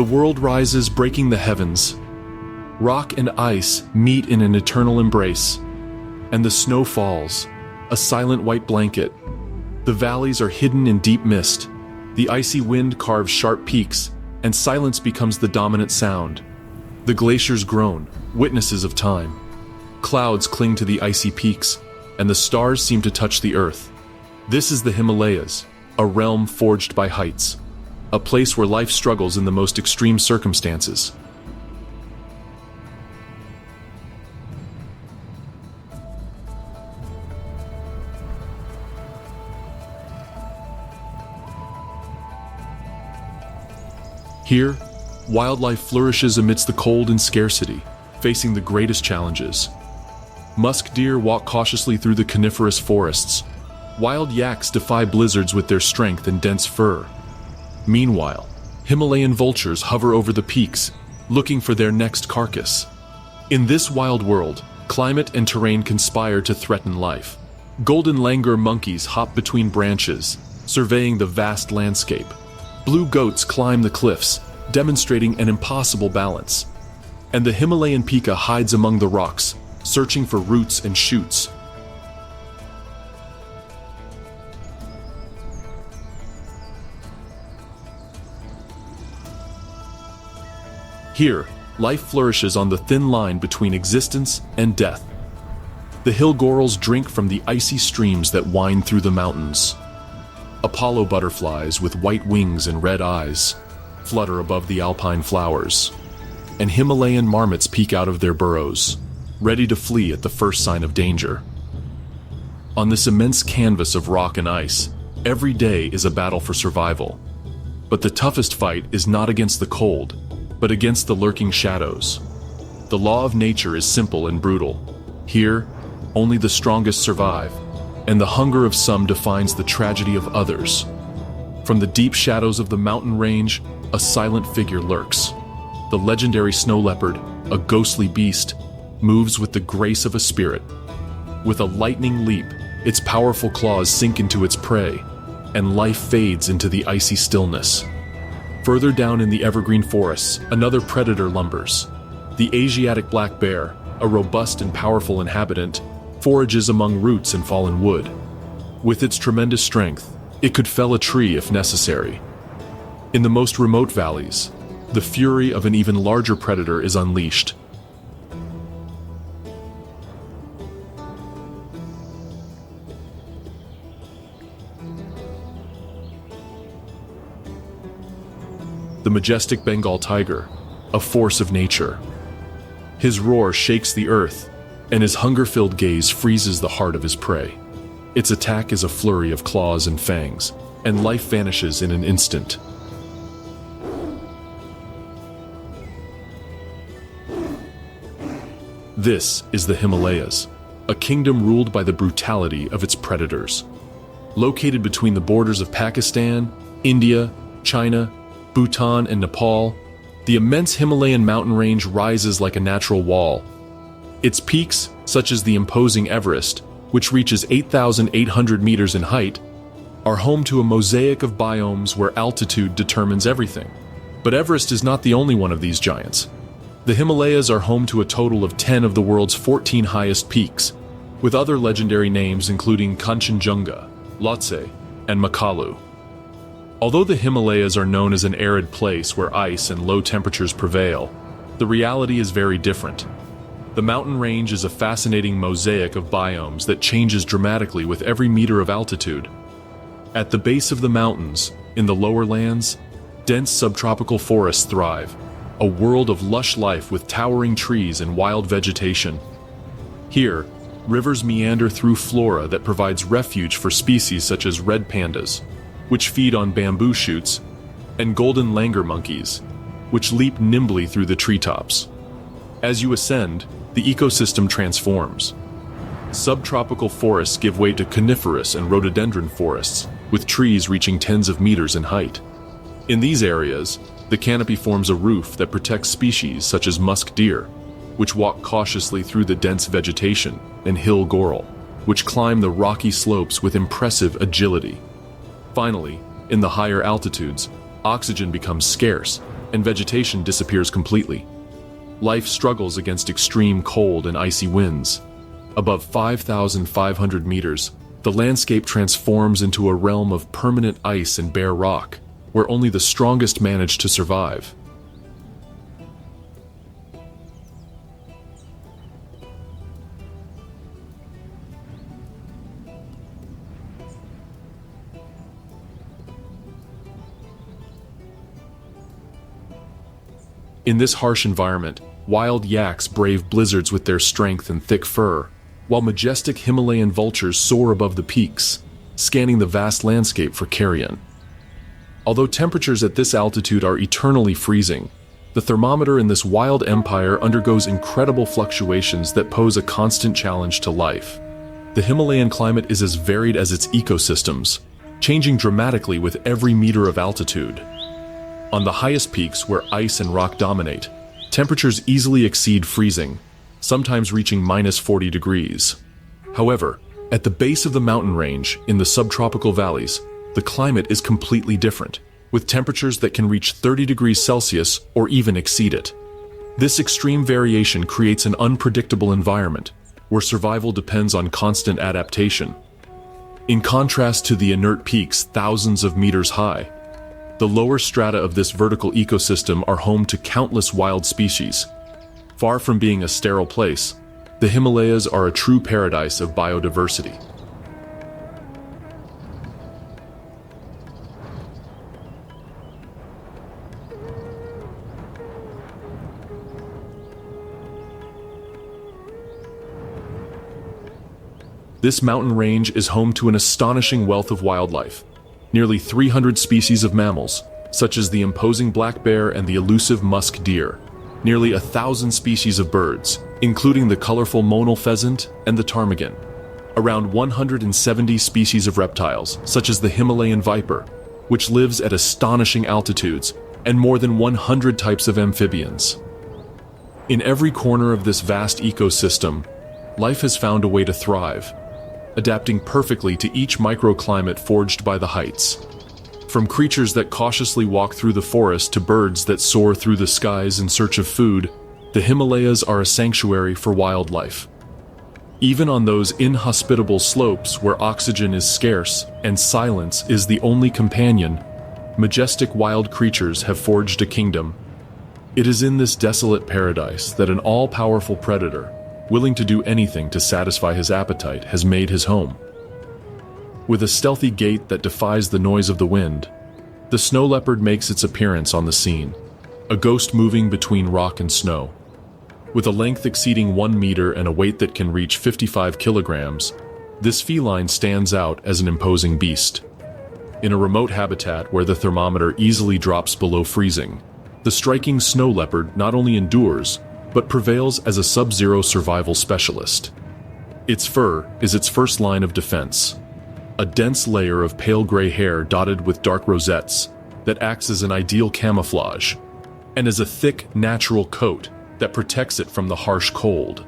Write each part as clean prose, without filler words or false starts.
The world rises, breaking the heavens. Rock and ice meet in an eternal embrace, and the snow falls, a silent white blanket. The valleys are hidden in deep mist. The icy wind carves sharp peaks, and silence becomes the dominant sound. The glaciers groan, witnesses of time. Clouds cling to the icy peaks, and the stars seem to touch the earth. This is the Himalayas, a realm forged by heights, a place where life struggles in the most extreme circumstances. Here, wildlife flourishes amidst the cold and scarcity, facing the greatest challenges. Musk deer walk cautiously through the coniferous forests. Wild yaks defy blizzards with their strength and dense fur. Meanwhile, Himalayan vultures hover over the peaks, looking for their next carcass. In this wild world, climate and terrain conspire to threaten life. Golden langur monkeys hop between branches, surveying the vast landscape. Blue goats climb the cliffs, demonstrating an impossible balance. And the Himalayan pika hides among the rocks, searching for roots and shoots. Here, life flourishes on the thin line between existence and death. The hill gorals drink from the icy streams that wind through the mountains. Apollo butterflies with white wings and red eyes flutter above the alpine flowers, and Himalayan marmots peek out of their burrows, ready to flee at the first sign of danger. On this immense canvas of rock and ice, every day is a battle for survival. But the toughest fight is not against the cold, but against the lurking shadows. The law of nature is simple and brutal. Here, only the strongest survive, and the hunger of some defines the tragedy of others. From the deep shadows of the mountain range, a silent figure lurks. The legendary snow leopard, a ghostly beast, moves with the grace of a spirit. With a lightning leap, its powerful claws sink into its prey, and life fades into the icy stillness. Further down in the evergreen forests, another predator lumbers. The Asiatic black bear, a robust and powerful inhabitant, forages among roots and fallen wood. With its tremendous strength, it could fell a tree if necessary. In the most remote valleys, the fury of an even larger predator is unleashed. The majestic Bengal tiger, a force of nature. His roar shakes the earth, and his hunger-filled gaze freezes the heart of his prey. Its attack is a flurry of claws and fangs, and life vanishes in an instant. This is the Himalayas, a kingdom ruled by the brutality of its predators. Located between the borders of Pakistan, India, China, Bhutan, and Nepal, the immense Himalayan mountain range rises like a natural wall. Its peaks, such as the imposing Everest, which reaches 8,800 meters in height, are home to a mosaic of biomes where altitude determines everything. But Everest is not the only one of these giants. The Himalayas are home to a total of 10 of the world's 14 highest peaks, with other legendary names including Kanchenjunga, Lhotse, and Makalu. Although the Himalayas are known as an arid place where ice and low temperatures prevail, the reality is very different. The mountain range is a fascinating mosaic of biomes that changes dramatically with every meter of altitude. At the base of the mountains, in the lower lands, dense subtropical forests thrive, a world of lush life with towering trees and wild vegetation. Here, rivers meander through flora that provides refuge for species such as red pandas, which feed on bamboo shoots, and golden langur monkeys, which leap nimbly through the treetops. As you ascend, the ecosystem transforms. Subtropical forests give way to coniferous and rhododendron forests, with trees reaching tens of meters in height. In these areas, the canopy forms a roof that protects species such as musk deer, which walk cautiously through the dense vegetation, and hill goral, which climb the rocky slopes with impressive agility. Finally, in the higher altitudes, oxygen becomes scarce, and vegetation disappears completely. Life struggles against extreme cold and icy winds. Above 5,500 meters, the landscape transforms into a realm of permanent ice and bare rock, where only the strongest manage to survive. In this harsh environment, wild yaks brave blizzards with their strength and thick fur, while majestic Himalayan vultures soar above the peaks, scanning the vast landscape for carrion. Although temperatures at this altitude are eternally freezing, the thermometer in this wild empire undergoes incredible fluctuations that pose a constant challenge to life. The Himalayan climate is as varied as its ecosystems, changing dramatically with every meter of altitude. On the highest peaks, where ice and rock dominate, temperatures easily exceed freezing, sometimes reaching -40 degrees. However, at the base of the mountain range, in the subtropical valleys, the climate is completely different, with temperatures that can reach 30 degrees Celsius or even exceed it. This extreme variation creates an unpredictable environment, where survival depends on constant adaptation. In contrast to the inert peaks thousands of meters high, the lower strata of this vertical ecosystem are home to countless wild species. Far from being a sterile place, the Himalayas are a true paradise of biodiversity. This mountain range is home to an astonishing wealth of wildlife. Nearly 300 species of mammals, such as the imposing black bear and the elusive musk deer. Nearly 1,000 species of birds, including the colorful monal pheasant and the ptarmigan. Around 170 species of reptiles, such as the Himalayan viper, which lives at astonishing altitudes, and more than 100 types of amphibians. In every corner of this vast ecosystem, life has found a way to thrive, adapting perfectly to each microclimate forged by the heights. From creatures that cautiously walk through the forest to birds that soar through the skies in search of food, the Himalayas are a sanctuary for wildlife. Even on those inhospitable slopes where oxygen is scarce and silence is the only companion, majestic wild creatures have forged a kingdom. It is in this desolate paradise that an all-powerful predator, willing to do anything to satisfy his appetite, has made his home. With a stealthy gait that defies the noise of the wind, the snow leopard makes its appearance on the scene, a ghost moving between rock and snow. With a length exceeding 1 meter and a weight that can reach 55 kilograms, this feline stands out as an imposing beast. In a remote habitat where the thermometer easily drops below freezing, the striking snow leopard not only endures, but prevails as a sub-zero survival specialist. Its fur is its first line of defense, a dense layer of pale gray hair dotted with dark rosettes that acts as an ideal camouflage, and as a thick, natural coat that protects it from the harsh cold.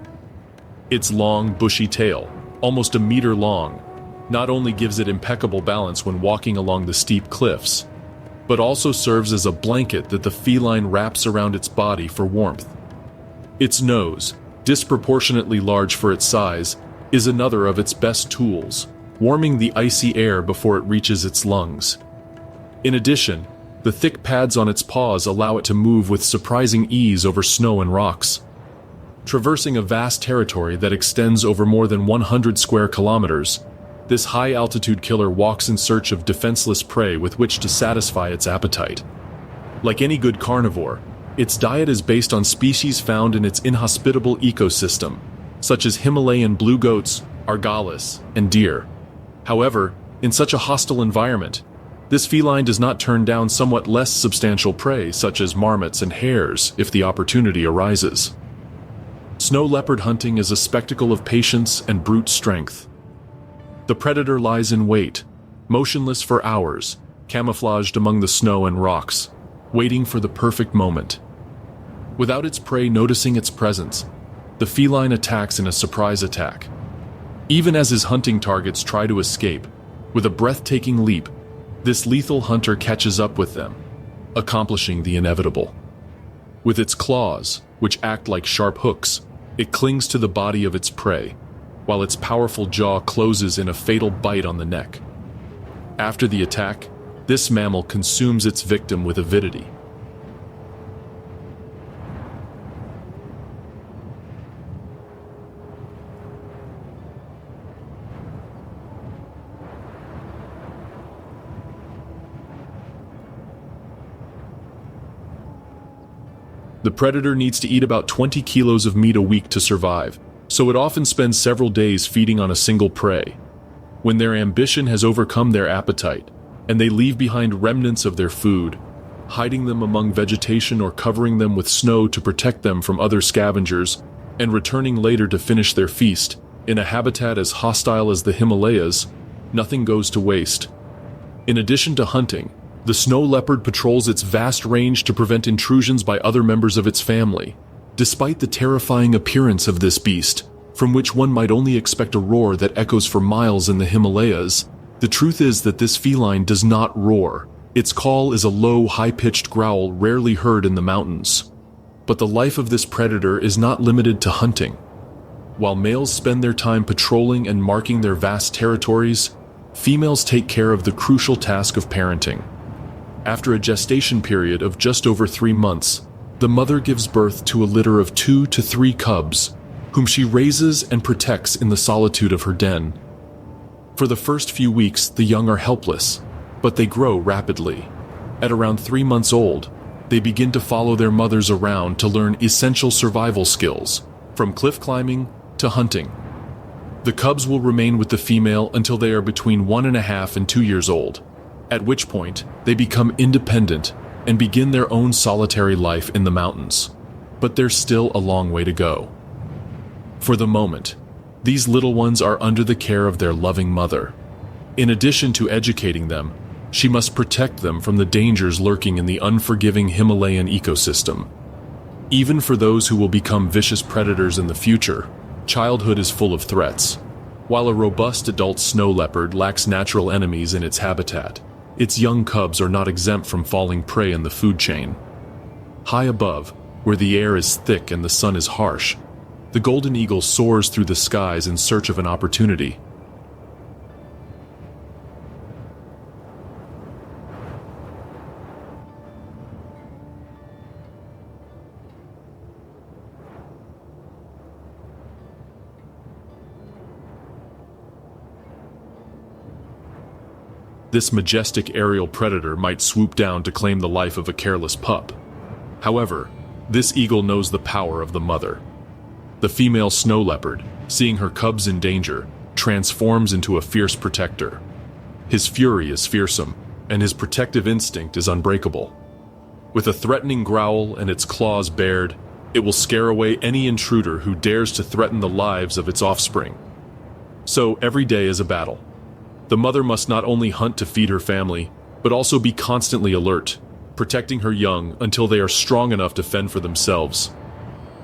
Its long, bushy tail, almost a meter long, not only gives it impeccable balance when walking along the steep cliffs, but also serves as a blanket that the feline wraps around its body for warmth. Its nose, disproportionately large for its size, is another of its best tools, warming the icy air before it reaches its lungs. In addition, the thick pads on its paws allow it to move with surprising ease over snow and rocks. Traversing a vast territory that extends over more than 100 square kilometers, this high-altitude killer walks in search of defenseless prey with which to satisfy its appetite. Like any good carnivore, its diet is based on species found in its inhospitable ecosystem, such as Himalayan blue goats, argalis, and deer. However, in such a hostile environment, this feline does not turn down somewhat less substantial prey, such as marmots and hares, if the opportunity arises. Snow leopard hunting is a spectacle of patience and brute strength. The predator lies in wait, motionless for hours, camouflaged among the snow and rocks, waiting for the perfect moment. Without its prey noticing its presence, the feline attacks in a surprise attack. Even as his hunting targets try to escape, with a breathtaking leap, this lethal hunter catches up with them. accomplishing the inevitable. With its claws, which act like sharp hooks, it clings to the body of its prey, while its powerful jaw closes in a fatal bite on the neck. After the attack, this mammal consumes its victim with avidity. The predator needs to eat about 20 kilos of meat a week to survive, so it often spends several days feeding on a single prey. When their ambition has overcome their appetite, and they leave behind remnants of their food, hiding them among vegetation or covering them with snow to protect them from other scavengers, and returning later to finish their feast, in a habitat as hostile as the Himalayas, nothing goes to waste. In addition to hunting, the snow leopard patrols its vast range to prevent intrusions by other members of its family. Despite the terrifying appearance of this beast, from which one might only expect a roar that echoes for miles in the Himalayas, the truth is that this feline does not roar. Its call is a low, high-pitched growl rarely heard in the mountains. But the life of this predator is not limited to hunting. While males spend their time patrolling and marking their vast territories, females take care of the crucial task of parenting. After a gestation period of just over 3 months, the mother gives birth to a litter of 2 to 3 cubs, whom she raises and protects in the solitude of her den. For the first few weeks, the young are helpless, but they grow rapidly. At around 3 months old, they begin to follow their mothers around to learn essential survival skills, from cliff climbing to hunting. The cubs will remain with the female until they are between 1.5 and 2 years old, at which point they become independent and begin their own solitary life in the mountains. But there's still a long way to go. For the moment, these little ones are under the care of their loving mother. In addition to educating them, she must protect them from the dangers lurking in the unforgiving Himalayan ecosystem. Even for those who will become vicious predators in the future, childhood is full of threats. While a robust adult snow leopard lacks natural enemies in its habitat, its young cubs are not exempt from falling prey in the food chain. High above, where the air is thick and the sun is harsh, the golden eagle soars through the skies in search of an opportunity. This majestic aerial predator might swoop down to claim the life of a careless pup. However, this eagle knows the power of the mother. The female snow leopard, seeing her cubs in danger, transforms into a fierce protector. His fury is fearsome, and his protective instinct is unbreakable. With a threatening growl and its claws bared, it will scare away any intruder who dares to threaten the lives of its offspring. So every day is a battle. The mother must not only hunt to feed her family, but also be constantly alert, protecting her young until they are strong enough to fend for themselves.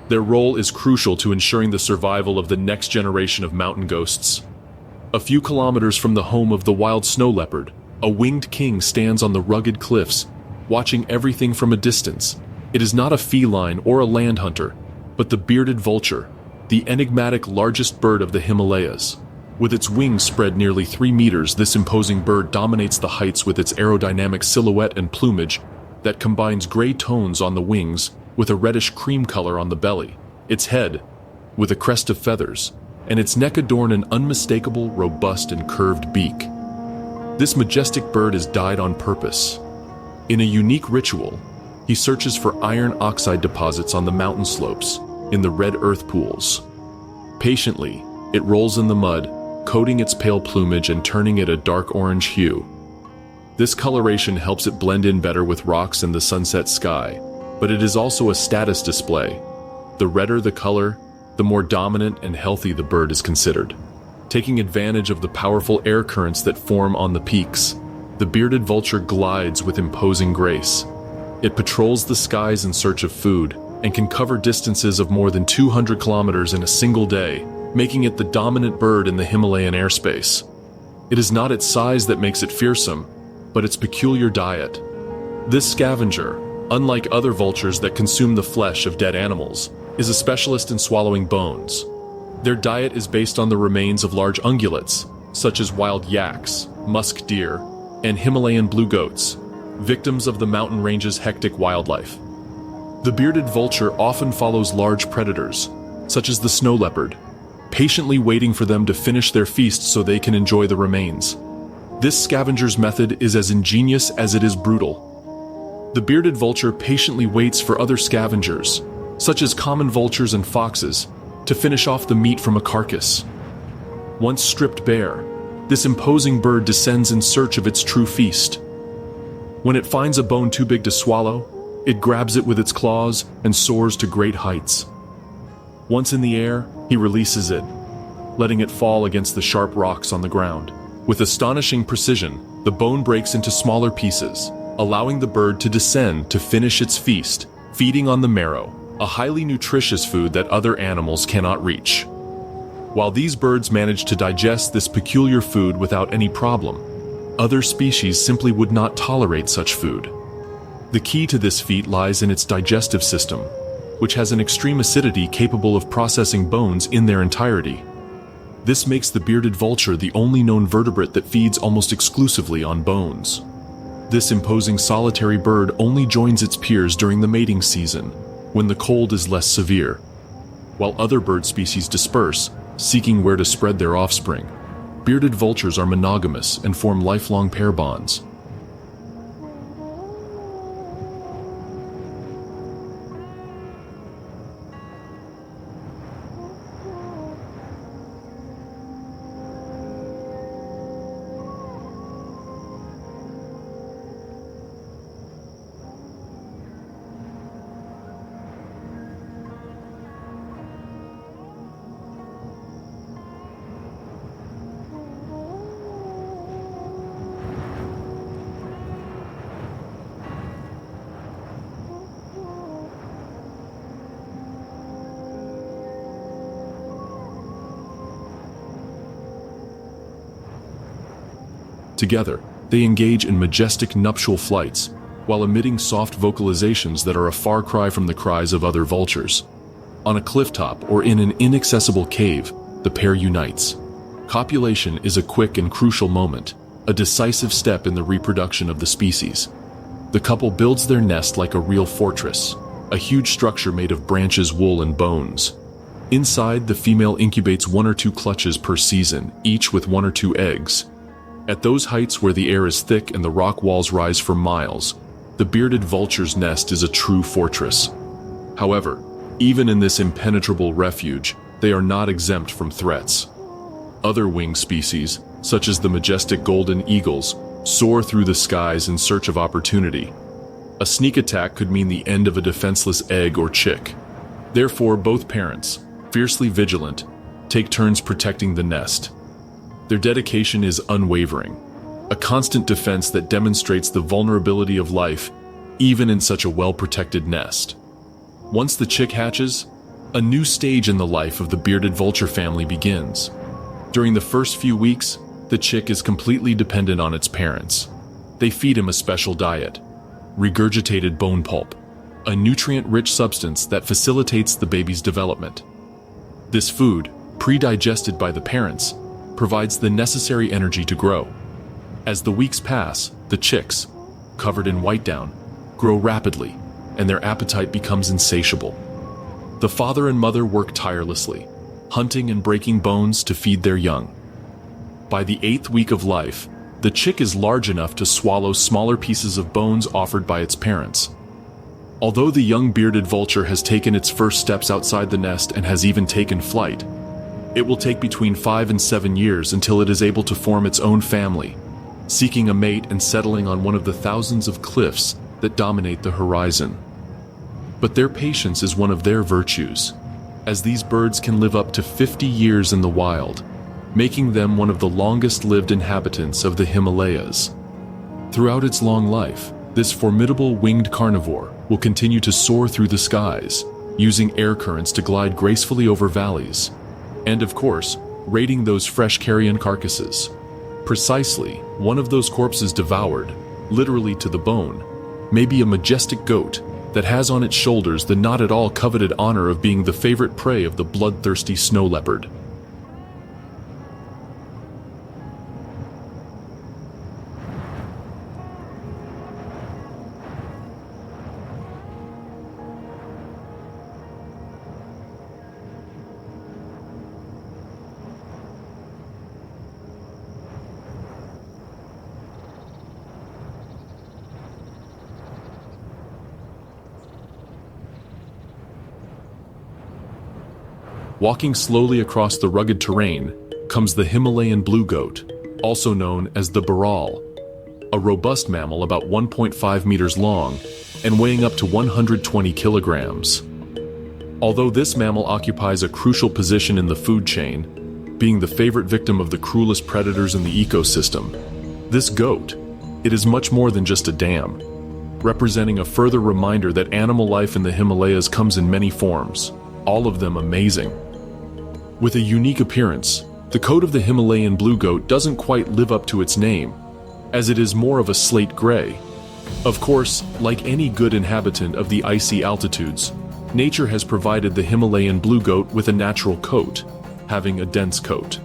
Their role is crucial to ensuring the survival of the next generation of mountain ghosts. A few kilometers from the home of the wild snow leopard, a winged king stands on the rugged cliffs, watching everything from a distance. It is not a feline or a land hunter, but the bearded vulture, the enigmatic largest bird of the Himalayas. With its wings spread nearly 3 meters, this imposing bird dominates the heights with its aerodynamic silhouette and plumage that combines gray tones on the wings with a reddish cream color on the belly. Its head, with a crest of feathers, and its neck adorn an unmistakable, robust, and curved beak. This majestic bird is dyed on purpose. In a unique ritual, he searches for iron oxide deposits on the mountain slopes, in the red earth pools. Patiently, it rolls in the mud, coating its pale plumage and turning it a dark orange hue. This coloration helps it blend in better with rocks and the sunset sky, but it is also a status display. The redder the color, the more dominant and healthy the bird is considered. Taking advantage of the powerful air currents that form on the peaks, the bearded vulture glides with imposing grace. It patrols the skies in search of food and can cover distances of more than 200 kilometers in a single day, making it the dominant bird in the Himalayan airspace. It is not its size that makes it fearsome, but its peculiar diet. This scavenger, unlike other vultures that consume the flesh of dead animals, is a specialist in swallowing bones. Their diet is based on the remains of large ungulates, such as wild yaks, musk deer, and Himalayan blue goats, victims of the mountain range's hectic wildlife. The bearded vulture often follows large predators, such as the snow leopard, patiently waiting for them to finish their feast so they can enjoy the remains. This scavenger's method is as ingenious as it is brutal. The bearded vulture patiently waits for other scavengers, such as common vultures and foxes, to finish off the meat from a carcass. Once stripped bare, this imposing bird descends in search of its true feast. When it finds a bone too big to swallow, it grabs it with its claws and soars to great heights. Once in the air, he releases it, letting it fall against the sharp rocks on the ground. With astonishing precision, the bone breaks into smaller pieces, allowing the bird to descend to finish its feast, feeding on the marrow, a highly nutritious food that other animals cannot reach. While these birds manage to digest this peculiar food without any problem, other species simply would not tolerate such food. The key to this feat lies in its digestive system, which has an extreme acidity capable of processing bones in their entirety. This makes the bearded vulture the only known vertebrate that feeds almost exclusively on bones. This imposing solitary bird only joins its peers during the mating season, when the cold is less severe. While other bird species disperse, seeking where to spread their offspring, bearded vultures are monogamous and form lifelong pair bonds. Together, they engage in majestic nuptial flights, while emitting soft vocalizations that are a far cry from the cries of other vultures. On a clifftop or in an inaccessible cave, the pair unites. Copulation is a quick and crucial moment, a decisive step in the reproduction of the species. The couple builds their nest like a real fortress, a huge structure made of branches, wool, and bones. Inside, the female incubates 1 or 2 clutches per season, each with 1 or 2 eggs. At those heights where the air is thick and the rock walls rise for miles, the bearded vulture's nest is a true fortress. However, even in this impenetrable refuge, they are not exempt from threats. Other winged species, such as the majestic golden eagles, soar through the skies in search of opportunity. A sneak attack could mean the end of a defenseless egg or chick. Therefore, both parents, fiercely vigilant, take turns protecting the nest. Their dedication is unwavering, a constant defense that demonstrates the vulnerability of life, even in such a well-protected nest. Once the chick hatches, a new stage in the life of the bearded vulture family begins. During the first few weeks, the chick is completely dependent on its parents. They feed him a special diet, regurgitated bone pulp, a nutrient-rich substance that facilitates the baby's development. This food, pre-digested by the parents, provides the necessary energy to grow. As the weeks pass, the chicks, covered in white down, grow rapidly, and their appetite becomes insatiable. The father and mother work tirelessly, hunting and breaking bones to feed their young. By the 8th week of life, the chick is large enough to swallow smaller pieces of bones offered by its parents. Although the young bearded vulture has taken its first steps outside the nest and has even taken flight, it will take between 5 and 7 years until it is able to form its own family, seeking a mate and settling on one of the thousands of cliffs that dominate the horizon. But their patience is one of their virtues, as these birds can live up to 50 years in the wild, making them one of the longest-lived inhabitants of the Himalayas. Throughout its long life, this formidable winged carnivore will continue to soar through the skies, using air currents to glide gracefully over valleys, and of course, raiding those fresh carrion carcasses. Precisely, one of those corpses devoured, literally to the bone, may be a majestic goat that has on its shoulders the not at all coveted honor of being the favorite prey of the bloodthirsty snow leopard. Walking slowly across the rugged terrain comes the Himalayan blue goat, also known as the baral, a robust mammal about 1.5 meters long and weighing up to 120 kilograms. Although this mammal occupies a crucial position in the food chain, being the favorite victim of the cruelest predators in the ecosystem, this goat, it is much more than just a dam, representing a further reminder that animal life in the Himalayas comes in many forms, all of them amazing. With a unique appearance, the coat of the Himalayan blue goat doesn't quite live up to its name, as it is more of a slate gray. Of course, like any good inhabitant of the icy altitudes, nature has provided the Himalayan blue goat with a natural coat, having a dense coat.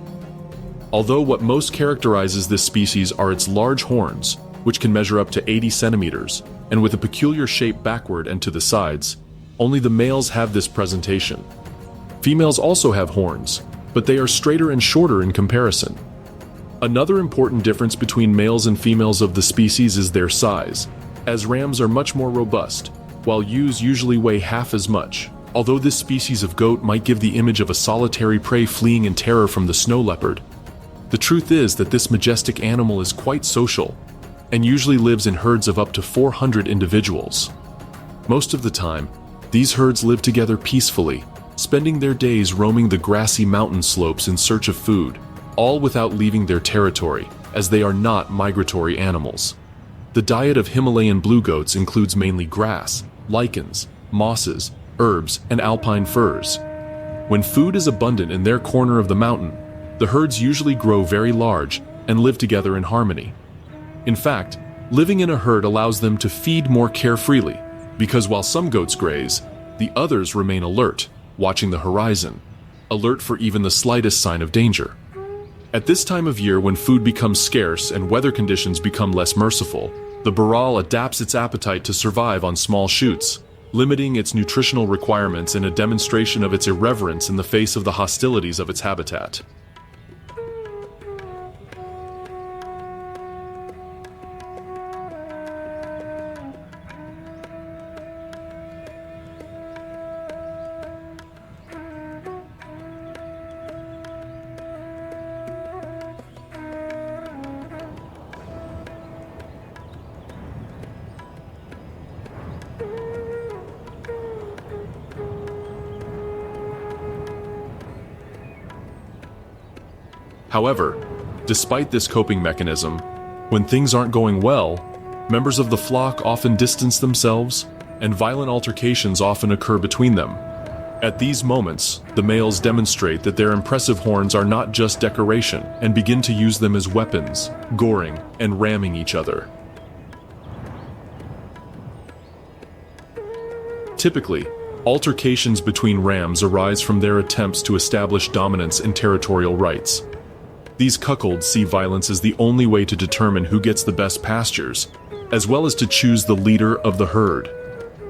Although what most characterizes this species are its large horns, which can measure up to 80 centimeters, and with a peculiar shape backward and to the sides, only the males have this presentation. Females also have horns, but they are straighter and shorter in comparison. Another important difference between males and females of the species is their size, as rams are much more robust, while ewes usually weigh half as much. Although this species of goat might give the image of a solitary prey fleeing in terror from the snow leopard, the truth is that this majestic animal is quite social and usually lives in herds of up to 400 individuals. Most of the time, these herds live together peacefully, spending their days roaming the grassy mountain slopes in search of food, all without leaving their territory, as they are not migratory animals. The diet of Himalayan blue goats includes mainly grass, lichens, mosses, herbs, and alpine furs. When food is abundant in their corner of the mountain, the herds usually grow very large and live together in harmony. In fact, living in a herd allows them to feed more carefreely, because while some goats graze, the others remain alert, watching the horizon, alert for even the slightest sign of danger. At this time of year when food becomes scarce and weather conditions become less merciful, the baral adapts its appetite to survive on small shoots, limiting its nutritional requirements in a demonstration of its irreverence in the face of the hostilities of its habitat. However, despite this coping mechanism, when things aren't going well, members of the flock often distance themselves, and violent altercations often occur between them. At these moments, the males demonstrate that their impressive horns are not just decoration and begin to use them as weapons, goring and ramming each other. Typically, altercations between rams arise from their attempts to establish dominance and territorial rights. These cuckolds see violence as the only way to determine who gets the best pastures, as well as to choose the leader of the herd.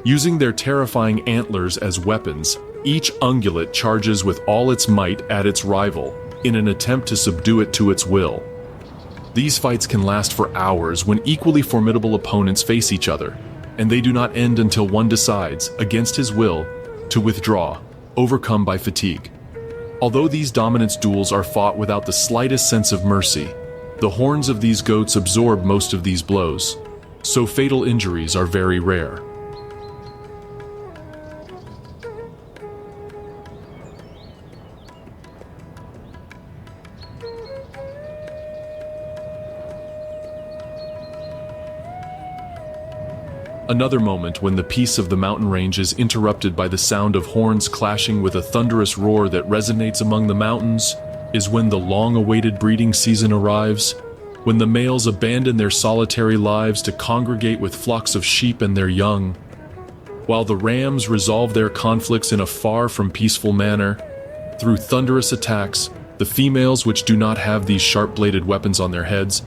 Using their terrifying antlers as weapons, each ungulate charges with all its might at its rival in an attempt to subdue it to its will. These fights can last for hours when equally formidable opponents face each other, and they do not end until one decides, against his will, to withdraw, overcome by fatigue. Although these dominance duels are fought without the slightest sense of mercy, the horns of these goats absorb most of these blows, so fatal injuries are very rare. Another moment when the peace of the mountain range is interrupted by the sound of horns clashing with a thunderous roar that resonates among the mountains is when the long-awaited breeding season arrives. when the males abandon their solitary lives to congregate with flocks of sheep and their young, while the rams resolve their conflicts in a far from peaceful manner, through thunderous attacks, the females, which do not have these sharp-bladed weapons on their heads,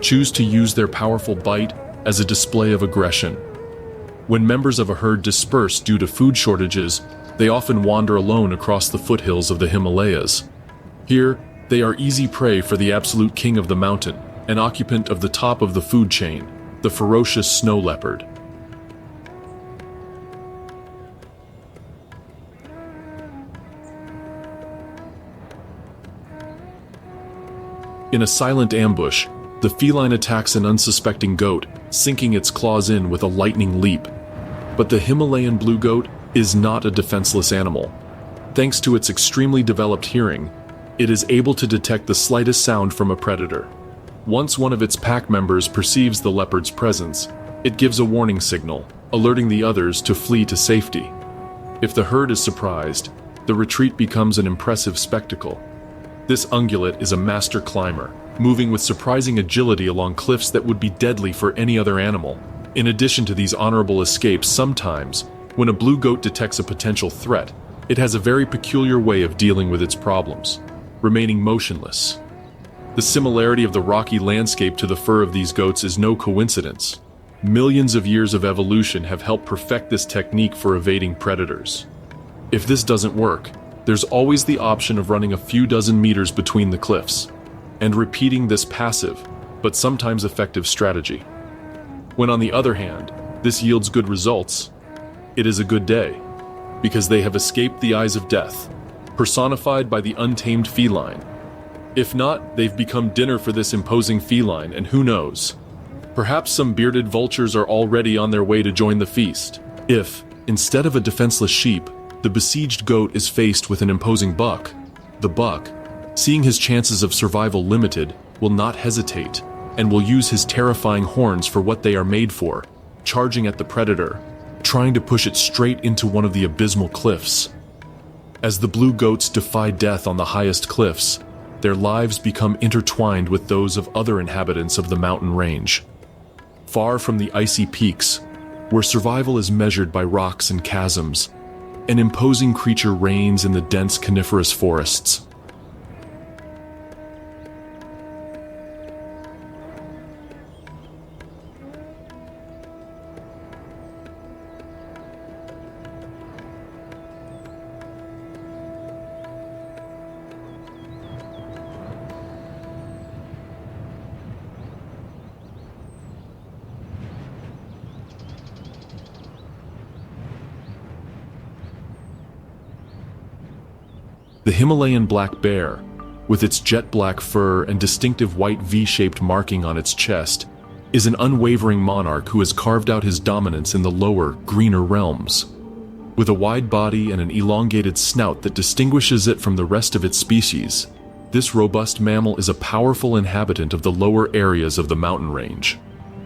choose to use their powerful bite as a display of aggression. When members of a herd disperse due to food shortages, they often wander alone across the foothills of the Himalayas. Here, they are easy prey for the absolute king of the mountain, an occupant of the top of the food chain, the ferocious snow leopard. In a silent ambush, the feline attacks an unsuspecting goat, sinking its claws in with a lightning leap. But the Himalayan blue goat is not a defenseless animal. Thanks to its extremely developed hearing, it is able to detect the slightest sound from a predator. Once one of its pack members perceives the leopard's presence, it gives a warning signal, alerting the others to flee to safety. If the herd is surprised, the retreat becomes an impressive spectacle. This ungulate is a master climber, moving with surprising agility along cliffs that would be deadly for any other animal. In addition to these honorable escapes, sometimes, when a blue goat detects a potential threat, it has a very peculiar way of dealing with its problems, remaining motionless. The similarity of the rocky landscape to the fur of these goats is no coincidence. Millions of years of evolution have helped perfect this technique for evading predators. If this doesn't work, there's always the option of running a few dozen meters between the cliffs, and repeating this passive, but sometimes effective strategy. When on the other hand, this yields good results, it is a good day, because they have escaped the eyes of death, personified by the untamed feline. If not, they've become dinner for this imposing feline, and who knows? Perhaps some bearded vultures are already on their way to join the feast. If, instead of a defenseless sheep, the besieged goat is faced with an imposing buck, the buck, seeing his chances of survival limited, will not hesitate, and will use his terrifying horns for what they are made for, charging at the predator, trying to push it straight into one of the abysmal cliffs. As the blue goats defy death on the highest cliffs, their lives become intertwined with those of other inhabitants of the mountain range. Far from the icy peaks, where survival is measured by rocks and chasms, an imposing creature reigns in the dense coniferous forests. The Himalayan black bear, with its jet black fur and distinctive white V-shaped marking on its chest, is an unwavering monarch who has carved out his dominance in the lower, greener realms. With a wide body and an elongated snout that distinguishes it from the rest of its species, this robust mammal is a powerful inhabitant of the lower areas of the mountain range.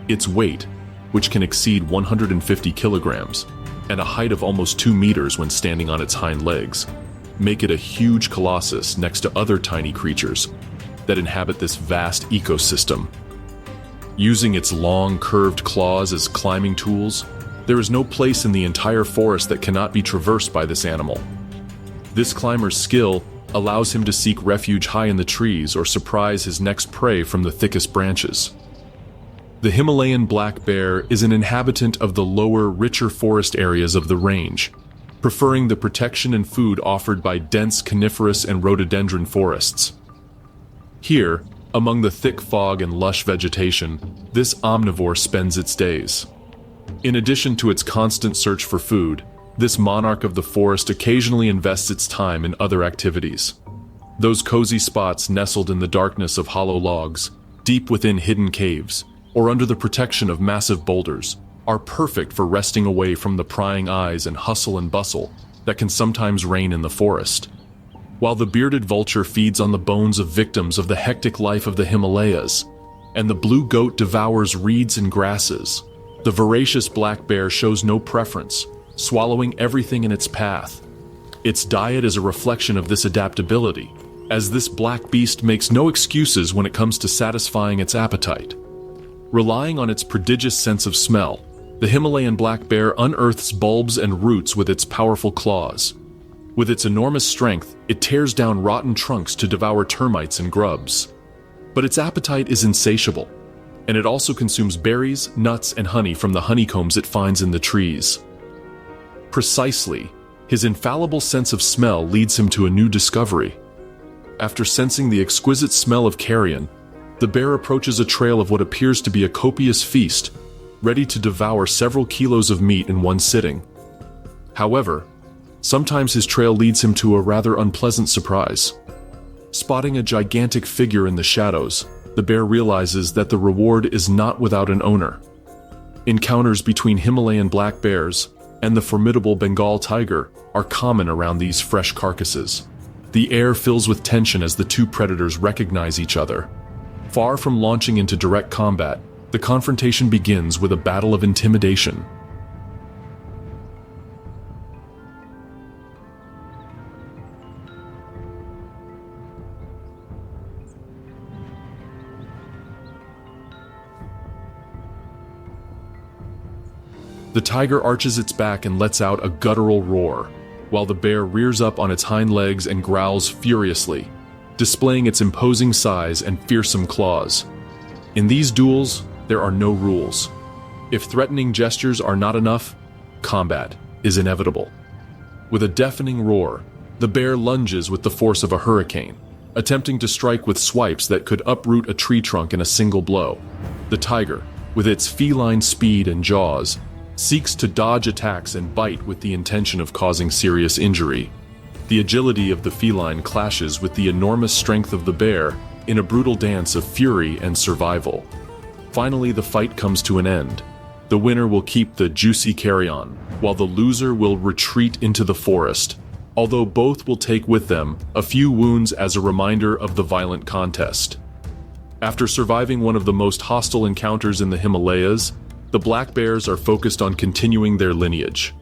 Its weight, which can exceed 150 kilograms, and a height of almost 2 meters when standing on its hind legs, make it a huge colossus next to other tiny creatures that inhabit this vast ecosystem. Using its long, curved claws as climbing tools, there is no place in the entire forest that cannot be traversed by this animal. This climber's skill allows him to seek refuge high in the trees or surprise his next prey from the thickest branches. The Himalayan black bear is an inhabitant of the lower, richer forest areas of the range, preferring the protection and food offered by dense coniferous and rhododendron forests. Here, among the thick fog and lush vegetation, this omnivore spends its days. In addition to its constant search for food, this monarch of the forest occasionally invests its time in other activities. Those cozy spots nestled in the darkness of hollow logs, deep within hidden caves, or under the protection of massive boulders, are perfect for resting away from the prying eyes and hustle and bustle that can sometimes reign in the forest. While the bearded vulture feeds on the bones of victims of the hectic life of the Himalayas, and the blue goat devours reeds and grasses, the voracious black bear shows no preference, swallowing everything in its path. Its diet is a reflection of this adaptability, as this black beast makes no excuses when it comes to satisfying its appetite. Relying on its prodigious sense of smell, the Himalayan black bear unearths bulbs and roots with its powerful claws. With its enormous strength, it tears down rotten trunks to devour termites and grubs. But its appetite is insatiable, and it also consumes berries, nuts, and honey from the honeycombs it finds in the trees. Precisely, his infallible sense of smell leads him to a new discovery. After sensing the exquisite smell of carrion, the bear approaches a trail of what appears to be a copious feast, ready to devour several kilos of meat in one sitting. However, sometimes his trail leads him to a rather unpleasant surprise. Spotting a gigantic figure in the shadows, the bear realizes that the reward is not without an owner. Encounters between Himalayan black bears and the formidable Bengal tiger are common around these fresh carcasses. The air fills with tension as the two predators recognize each other. Far from launching into direct combat, the confrontation begins with a battle of intimidation. The tiger arches its back and lets out a guttural roar, while the bear rears up on its hind legs and growls furiously, displaying its imposing size and fearsome claws. In these duels, there are no rules. If threatening gestures are not enough, combat is inevitable. With a deafening roar, the bear lunges with the force of a hurricane, attempting to strike with swipes that could uproot a tree trunk in a single blow. The tiger, with its feline speed and jaws, seeks to dodge attacks and bite with the intention of causing serious injury. The agility of the feline clashes with the enormous strength of the bear in a brutal dance of fury and survival. Finally, the fight comes to an end. The winner will keep the juicy carrion, while the loser will retreat into the forest, although both will take with them a few wounds as a reminder of the violent contest. After surviving one of the most hostile encounters in the Himalayas, the black bears are focused on continuing their lineage.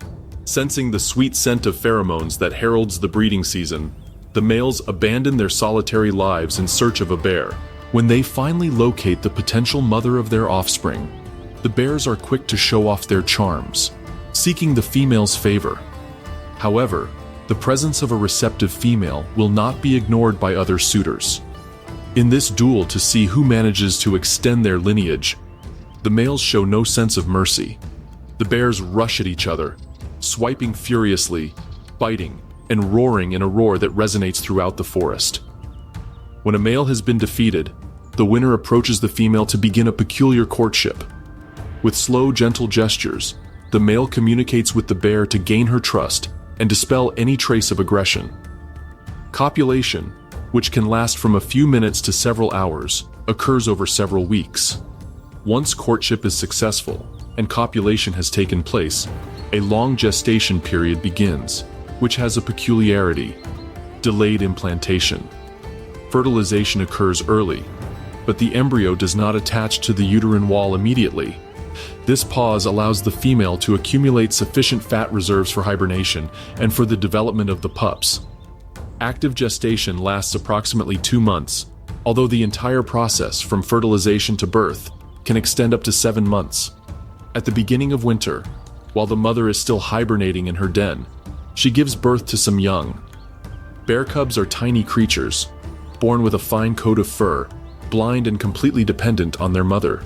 Sensing the sweet scent of pheromones that heralds the breeding season, the males abandon their solitary lives in search of a bear. When they finally locate the potential mother of their offspring, the bears are quick to show off their charms, seeking the female's favor. However, the presence of a receptive female will not be ignored by other suitors. In this duel to see who manages to extend their lineage, the males show no sense of mercy. The bears rush at each other, swiping furiously, biting, and roaring in a roar that resonates throughout the forest. When a male has been defeated, the winner approaches the female to begin a peculiar courtship. With slow, gentle gestures, the male communicates with the bear to gain her trust and dispel any trace of aggression. Copulation, which can last from a few minutes to several hours, occurs over several weeks. Once courtship is successful and copulation has taken place, a long gestation period begins, which has a peculiarity: delayed implantation. Fertilization occurs early, but the embryo does not attach to the uterine wall immediately. This pause allows the female to accumulate sufficient fat reserves for hibernation and for the development of the pups. Active gestation lasts approximately 2 months, although the entire process, from fertilization to birth, can extend up to 7 months. At the beginning of winter, while the mother is still hibernating in her den, she gives birth to some young. Bear cubs are tiny creatures, born with a fine coat of fur, blind and completely dependent on their mother.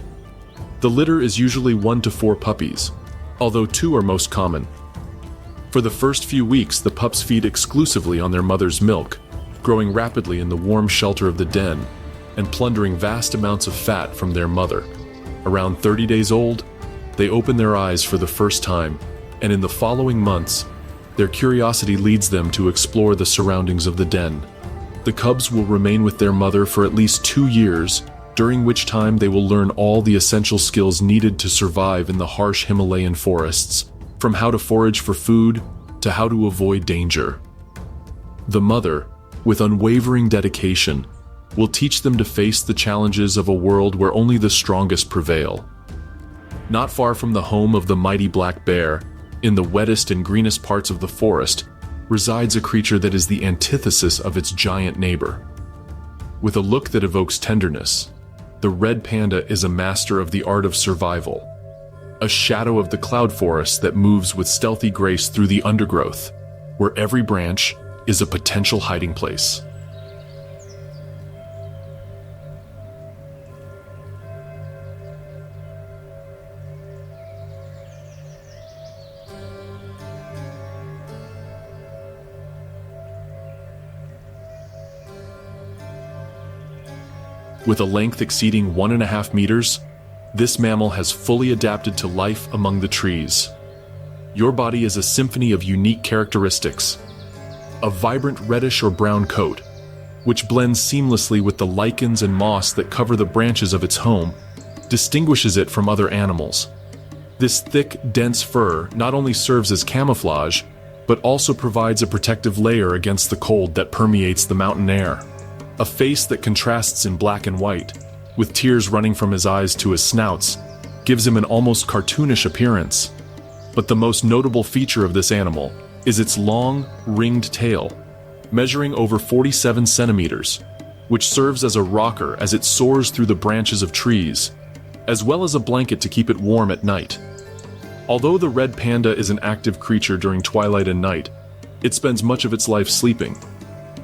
The litter is usually 1 to 4 puppies, although 2 are most common. For the first few weeks, the pups feed exclusively on their mother's milk, growing rapidly in the warm shelter of the den and plundering vast amounts of fat from their mother. Around 30 days old, they open their eyes for the first time, and in the following months, their curiosity leads them to explore the surroundings of the den. The cubs will remain with their mother for at least 2 years, during which time they will learn all the essential skills needed to survive in the harsh Himalayan forests, from how to forage for food to how to avoid danger. The mother, with unwavering dedication, will teach them to face the challenges of a world where only the strongest prevail. Not far from the home of the mighty black bear, in the wettest and greenest parts of the forest, resides a creature that is the antithesis of its giant neighbor. With a look that evokes tenderness, the red panda is a master of the art of survival, a shadow of the cloud forest that moves with stealthy grace through the undergrowth, where every branch is a potential hiding place. With a length exceeding 1.5 meters, this mammal has fully adapted to life among the trees. Your body is a symphony of unique characteristics. A vibrant reddish or brown coat, which blends seamlessly with the lichens and moss that cover the branches of its home, distinguishes it from other animals. This thick, dense fur not only serves as camouflage, but also provides a protective layer against the cold that permeates the mountain air. A face that contrasts in black and white, with tears running from his eyes to his snouts, gives him an almost cartoonish appearance. But the most notable feature of this animal is its long, ringed tail, measuring over 47 centimeters, which serves as a rocker as it soars through the branches of trees, as well as a blanket to keep it warm at night. Although the red panda is an active creature during twilight and night, it spends much of its life sleeping.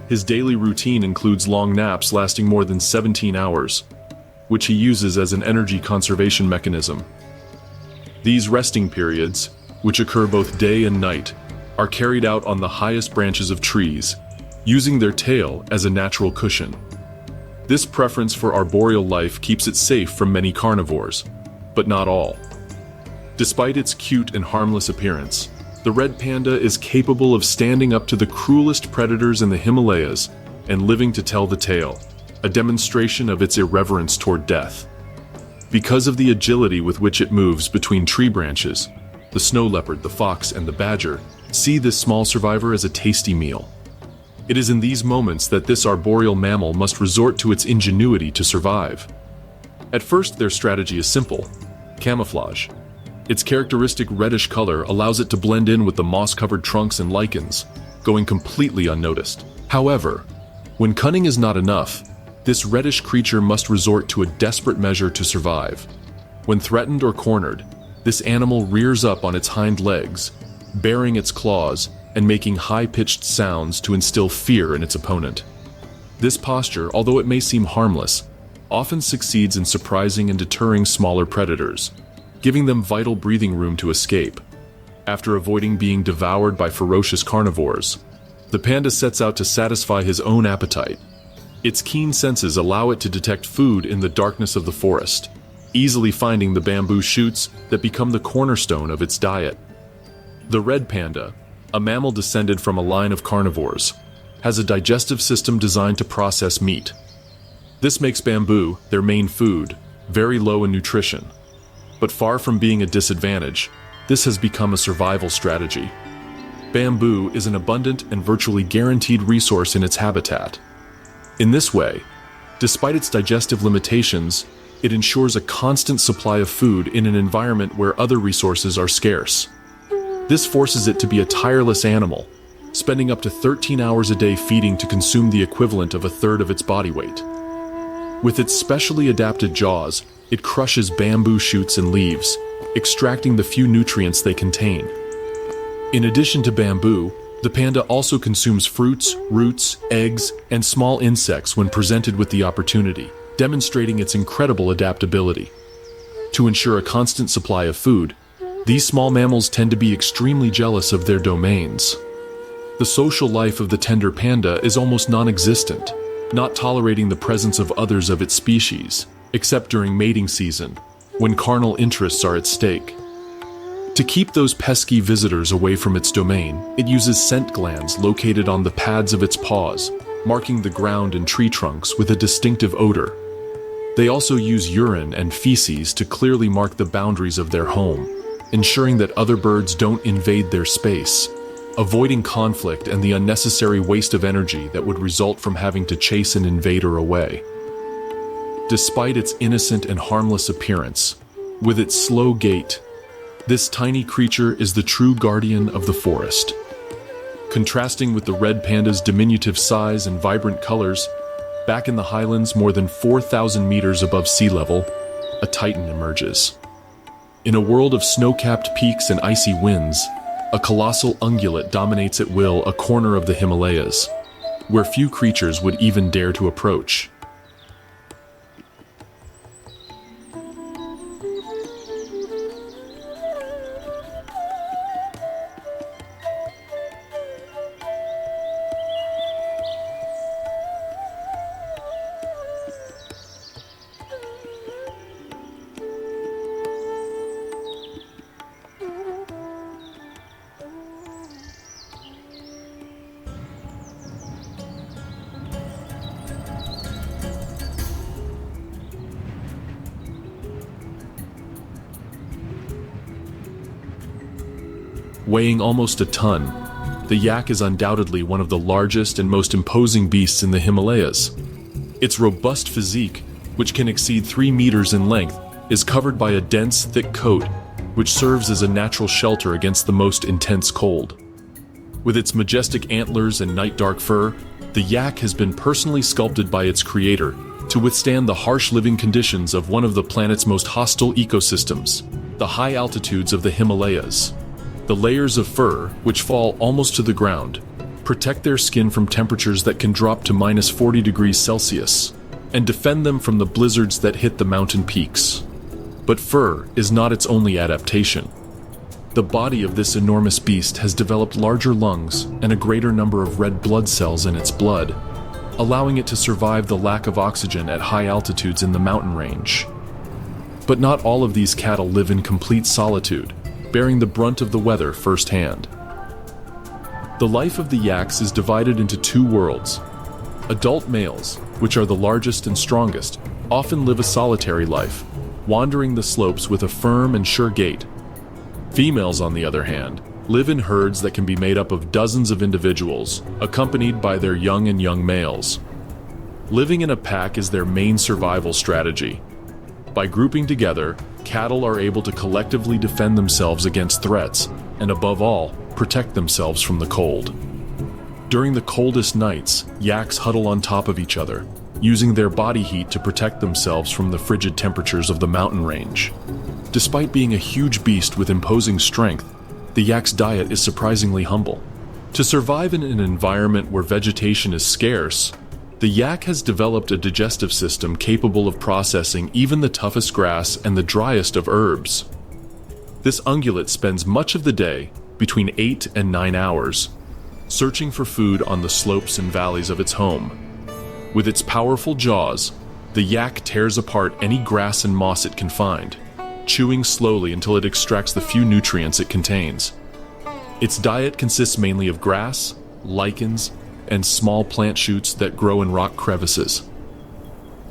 His daily routine includes long naps lasting more than 17 hours, which he uses as an energy conservation mechanism. These resting periods, which occur both day and night, are carried out on the highest branches of trees, using their tail as a natural cushion. This preference for arboreal life keeps it safe from many carnivores, but not all. Despite its cute and harmless appearance, the red panda is capable of standing up to the cruelest predators in the Himalayas and living to tell the tale, a demonstration of its irreverence toward death. Because of the agility with which it moves between tree branches, the snow leopard, the fox, and the badger see this small survivor as a tasty meal. It is in these moments that this arboreal mammal must resort to its ingenuity to survive. At first, their strategy is simple: camouflage. Its characteristic reddish color allows it to blend in with the moss-covered trunks and lichens, going completely unnoticed. However, when cunning is not enough, this reddish creature must resort to a desperate measure to survive. When threatened or cornered, this animal rears up on its hind legs, baring its claws and making high-pitched sounds to instill fear in its opponent. This posture, although it may seem harmless, often succeeds in surprising and deterring smaller predators, giving them vital breathing room to escape. After avoiding being devoured by ferocious carnivores, the panda sets out to satisfy his own appetite. Its keen senses allow it to detect food in the darkness of the forest, easily finding the bamboo shoots that become the cornerstone of its diet. The red panda, a mammal descended from a line of carnivores, has a digestive system designed to process meat. This makes bamboo, their main food, very low in nutrition. But far from being a disadvantage, this has become a survival strategy. Bamboo is an abundant and virtually guaranteed resource in its habitat. In this way, despite its digestive limitations, it ensures a constant supply of food in an environment where other resources are scarce. This forces it to be a tireless animal, spending up to 13 hours a day feeding to consume the equivalent of a third of its body weight. With its specially adapted jaws, it crushes bamboo shoots and leaves, extracting the few nutrients they contain. In addition to bamboo, the panda also consumes fruits, roots, eggs, and small insects when presented with the opportunity, demonstrating its incredible adaptability. To ensure a constant supply of food, these small mammals tend to be extremely jealous of their domains. The social life of the tender panda is almost non-existent, not tolerating the presence of others of its species, except during mating season, when carnal interests are at stake. To keep those pesky visitors away from its domain, it uses scent glands located on the pads of its paws, marking the ground and tree trunks with a distinctive odor. They also use urine and feces to clearly mark the boundaries of their home, ensuring that other birds don't invade their space, avoiding conflict and the unnecessary waste of energy that would result from having to chase an invader away. Despite its innocent and harmless appearance, with its slow gait, this tiny creature is the true guardian of the forest. Contrasting with the red panda's diminutive size and vibrant colors, back in the highlands more than 4,000 meters above sea level, a titan emerges. In a world of snow-capped peaks and icy winds, a colossal ungulate dominates at will a corner of the Himalayas, where few creatures would even dare to approach. Weighing almost a ton, the yak is undoubtedly one of the largest and most imposing beasts in the Himalayas. Its robust physique, which can exceed 3 meters in length, is covered by a dense, thick coat, which serves as a natural shelter against the most intense cold. With its majestic antlers and night-dark fur, the yak has been personally sculpted by its creator to withstand the harsh living conditions of one of the planet's most hostile ecosystems, the high altitudes of the Himalayas. The layers of fur, which fall almost to the ground, protect their skin from temperatures that can drop to minus 40 degrees Celsius and defend them from the blizzards that hit the mountain peaks. But fur is not its only adaptation. The body of this enormous beast has developed larger lungs and a greater number of red blood cells in its blood, allowing it to survive the lack of oxygen at high altitudes in the mountain range. But not all of these cattle live in complete solitude, bearing the brunt of the weather firsthand. The life of the yaks is divided into 2 worlds. Adult males, which are the largest and strongest, often live a solitary life, wandering the slopes with a firm and sure gait. Females, on the other hand, live in herds that can be made up of dozens of individuals, accompanied by their young males. Living in a pack is their main survival strategy. By grouping together, cattle are able to collectively defend themselves against threats, and above all, protect themselves from the cold. During the coldest nights, yaks huddle on top of each other, using their body heat to protect themselves from the frigid temperatures of the mountain range. Despite being a huge beast with imposing strength, the yak's diet is surprisingly humble. To survive in an environment where vegetation is scarce, the yak has developed a digestive system capable of processing even the toughest grass and the driest of herbs. This ungulate spends much of the day, between 8 and 9 hours, searching for food on the slopes and valleys of its home. With its powerful jaws, the yak tears apart any grass and moss it can find, chewing slowly until it extracts the few nutrients it contains. Its diet consists mainly of grass, lichens, and small plant shoots that grow in rock crevices.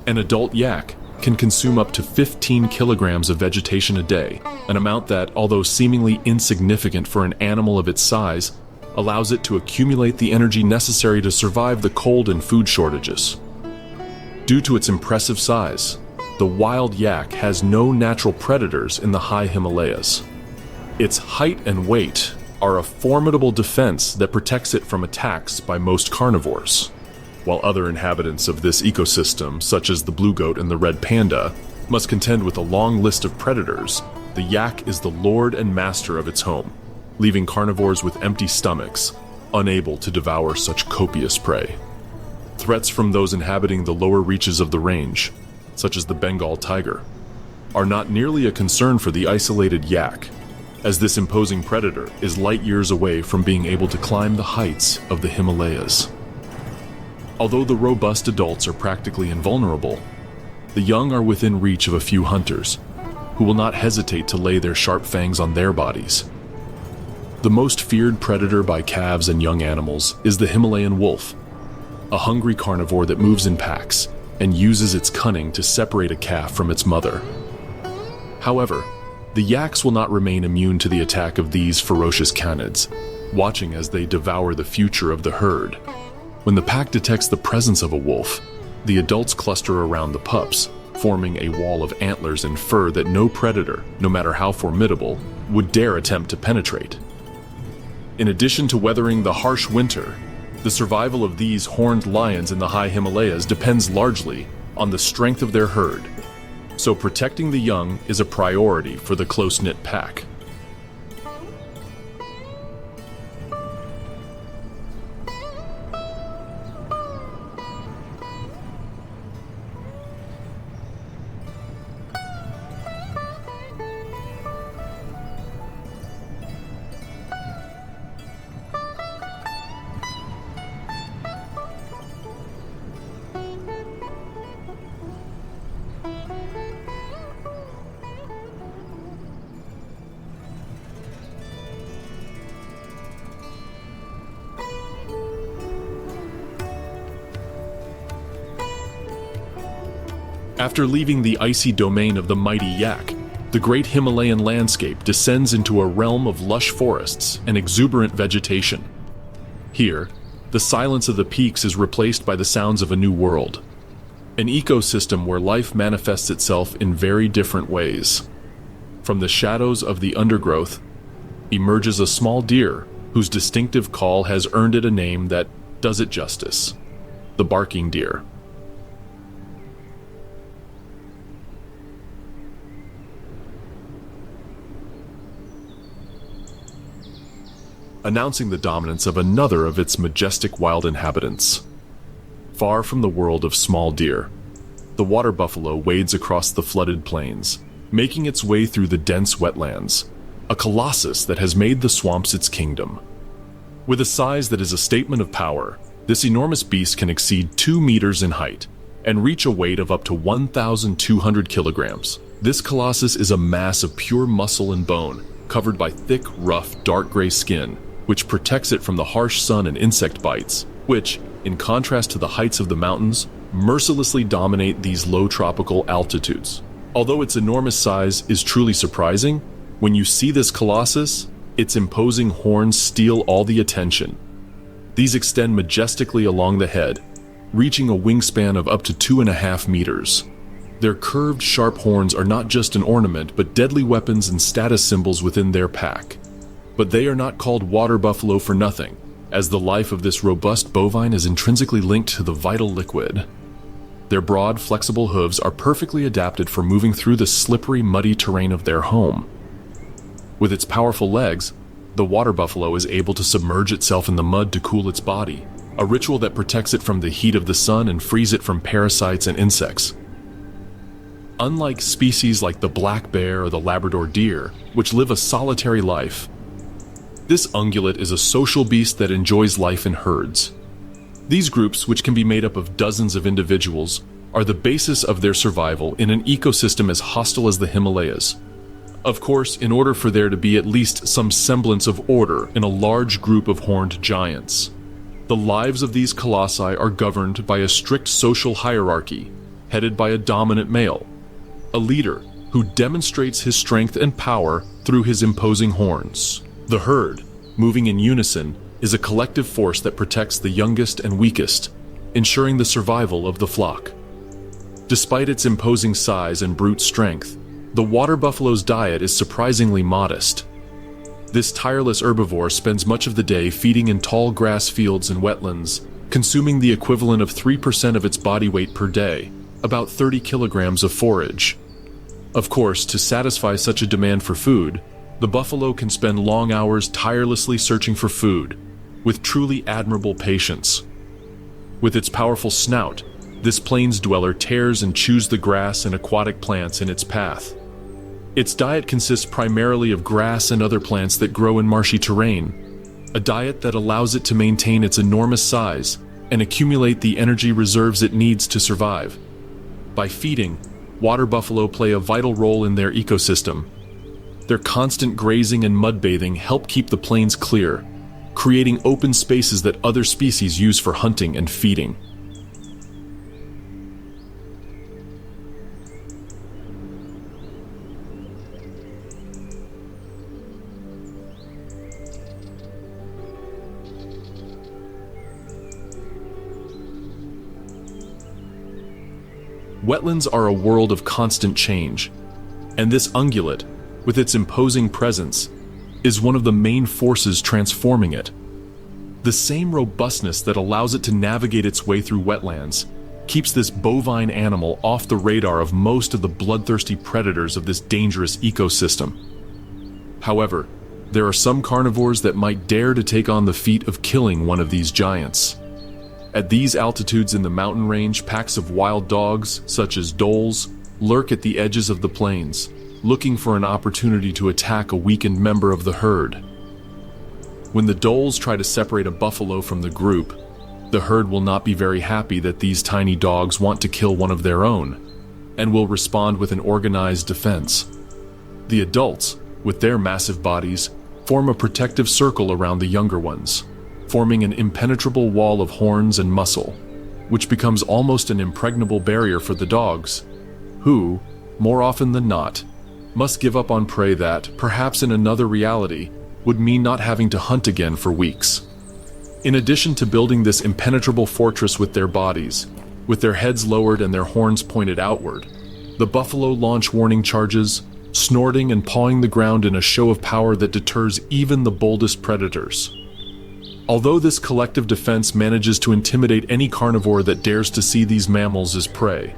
An adult yak can consume up to 15 kilograms of vegetation a day, an amount that, although seemingly insignificant for an animal of its size, allows it to accumulate the energy necessary to survive the cold and food shortages. Due to its impressive size, the wild yak has no natural predators in the high Himalayas. Its height and weight are a formidable defense that protects it from attacks by most carnivores. While other inhabitants of this ecosystem, such as the blue goat and the red panda, must contend with a long list of predators, the yak is the lord and master of its home, leaving carnivores with empty stomachs, unable to devour such copious prey. Threats from those inhabiting the lower reaches of the range, such as the Bengal tiger, are not nearly a concern for the isolated yak, as this imposing predator is light years away from being able to climb the heights of the Himalayas. Although the robust adults are practically invulnerable, the young are within reach of a few hunters, who will not hesitate to lay their sharp fangs on their bodies. The most feared predator by calves and young animals is the Himalayan wolf, a hungry carnivore that moves in packs and uses its cunning to separate a calf from its mother. However, the yaks will not remain immune to the attack of these ferocious canids, watching as they devour the future of the herd. When the pack detects the presence of a wolf, the adults cluster around the pups, forming a wall of antlers and fur that no predator, no matter how formidable, would dare attempt to penetrate. In addition to weathering the harsh winter, the survival of these horned lions in the high Himalayas depends largely on the strength of their herd, so protecting the young is a priority for the close-knit pack. After leaving the icy domain of the mighty yak, the great Himalayan landscape descends into a realm of lush forests and exuberant vegetation. Here, the silence of the peaks is replaced by the sounds of a new world, an ecosystem where life manifests itself in very different ways. From the shadows of the undergrowth emerges a small deer whose distinctive call has earned it a name that does it justice: the barking deer. Announcing the dominance of another of its majestic wild inhabitants. Far from the world of small deer, the water buffalo wades across the flooded plains, making its way through the dense wetlands, a colossus that has made the swamps its kingdom. With a size that is a statement of power, this enormous beast can exceed 2 meters in height and reach a weight of up to 1,200 kilograms. This colossus is a mass of pure muscle and bone, covered by thick, rough, dark gray skin, which protects it from the harsh sun and insect bites, which, in contrast to the heights of the mountains, mercilessly dominate these low tropical altitudes. Although its enormous size is truly surprising, when you see this colossus, its imposing horns steal all the attention. These extend majestically along the head, reaching a wingspan of up to 2.5 meters. Their curved, sharp horns are not just an ornament, but deadly weapons and status symbols within their pack. But they are not called water buffalo for nothing, as the life of this robust bovine is intrinsically linked to the vital liquid. Their broad, flexible hooves are perfectly adapted for moving through the slippery, muddy terrain of their home. With its powerful legs, the water buffalo is able to submerge itself in the mud to cool its body, a ritual that protects it from the heat of the sun and frees it from parasites and insects. Unlike species like the black bear or the Labrador deer, which live a solitary life, this ungulate is a social beast that enjoys life in herds. These groups, which can be made up of dozens of individuals, are the basis of their survival in an ecosystem as hostile as the Himalayas. Of course, in order for there to be at least some semblance of order in a large group of horned giants, the lives of these colossi are governed by a strict social hierarchy, headed by a dominant male, a leader who demonstrates his strength and power through his imposing horns. The herd, moving in unison, is a collective force that protects the youngest and weakest, ensuring the survival of the flock. Despite its imposing size and brute strength, the water buffalo's diet is surprisingly modest. This tireless herbivore spends much of the day feeding in tall grass fields and wetlands, consuming the equivalent of 3% of its body weight per day, about 30 kilograms of forage. Of course, to satisfy such a demand for food, the buffalo can spend long hours tirelessly searching for food, with truly admirable patience. With its powerful snout, this plains dweller tears and chews the grass and aquatic plants in its path. Its diet consists primarily of grass and other plants that grow in marshy terrain, a diet that allows it to maintain its enormous size and accumulate the energy reserves it needs to survive. By feeding, water buffalo play a vital role in their ecosystem. Their constant grazing and mud bathing help keep the plains clear, creating open spaces that other species use for hunting and feeding. Wetlands are a world of constant change, and this ungulate, with its imposing presence, is one of the main forces transforming it. The same robustness that allows it to navigate its way through wetlands keeps this bovine animal off the radar of most of the bloodthirsty predators of this dangerous ecosystem. However, there are some carnivores that might dare to take on the feat of killing one of these giants. At these altitudes in the mountain range, packs of wild dogs, such as dholes, lurk at the edges of the plains, looking for an opportunity to attack a weakened member of the herd. When the dholes try to separate a buffalo from the group, the herd will not be very happy that these tiny dogs want to kill one of their own, and will respond with an organized defense. The adults, with their massive bodies, form a protective circle around the younger ones, forming an impenetrable wall of horns and muscle, which becomes almost an impregnable barrier for the dogs, who, more often than not, must give up on prey that, perhaps in another reality, would mean not having to hunt again for weeks. In addition to building this impenetrable fortress with their bodies, with their heads lowered and their horns pointed outward, the buffalo launch warning charges, snorting and pawing the ground in a show of power that deters even the boldest predators. Although this collective defense manages to intimidate any carnivore that dares to see these mammals as prey,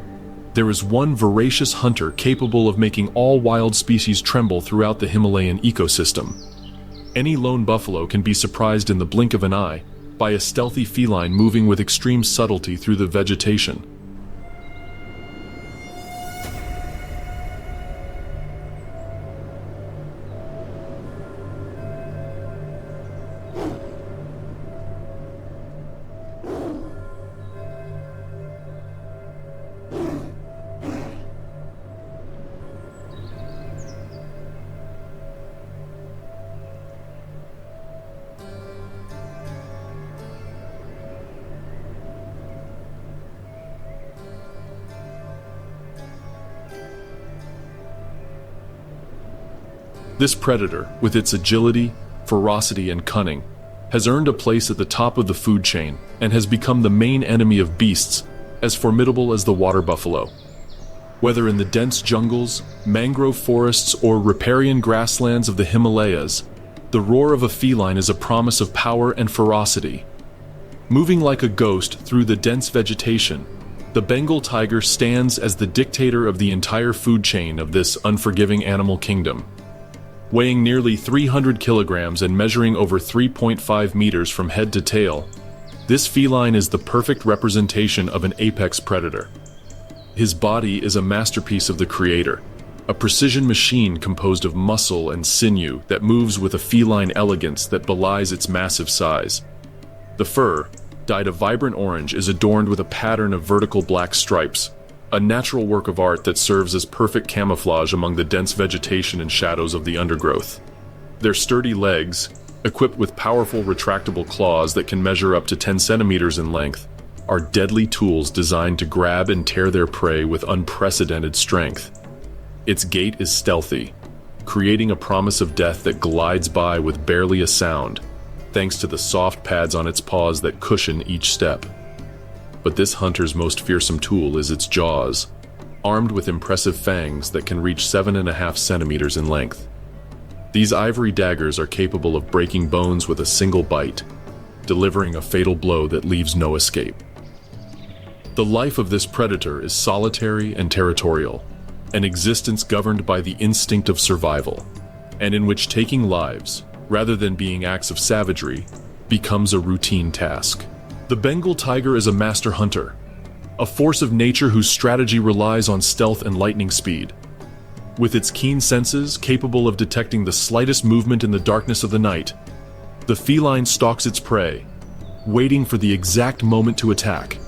there is one voracious hunter capable of making all wild species tremble throughout the Himalayan ecosystem. Any lone buffalo can be surprised in the blink of an eye by a stealthy feline moving with extreme subtlety through the vegetation. This predator, with its agility, ferocity, and cunning, has earned a place at the top of the food chain and has become the main enemy of beasts as formidable as the water buffalo. Whether in the dense jungles, mangrove forests, or riparian grasslands of the Himalayas, the roar of a feline is a promise of power and ferocity. Moving like a ghost through the dense vegetation, the Bengal tiger stands as the dictator of the entire food chain of this unforgiving animal kingdom. Weighing nearly 300 kilograms and measuring over 3.5 meters from head to tail, this feline is the perfect representation of an apex predator. His body is a masterpiece of the creator, a precision machine composed of muscle and sinew that moves with a feline elegance that belies its massive size. The fur, dyed a vibrant orange, is adorned with a pattern of vertical black stripes, a natural work of art that serves as perfect camouflage among the dense vegetation and shadows of the undergrowth. Their sturdy legs, equipped with powerful retractable claws that can measure up to 10 centimeters in length, are deadly tools designed to grab and tear their prey with unprecedented strength. Its gait is stealthy, creating a promise of death that glides by with barely a sound, thanks to the soft pads on its paws that cushion each step. But this hunter's most fearsome tool is its jaws, armed with impressive fangs that can reach 7.5 centimeters in length. These ivory daggers are capable of breaking bones with a single bite, delivering a fatal blow that leaves no escape. The life of this predator is solitary and territorial, an existence governed by the instinct of survival, and in which taking lives, rather than being acts of savagery, becomes a routine task. The Bengal tiger is a master hunter, a force of nature whose strategy relies on stealth and lightning speed. With its keen senses capable of detecting the slightest movement in the darkness of the night, the feline stalks its prey, waiting for the exact moment to attack.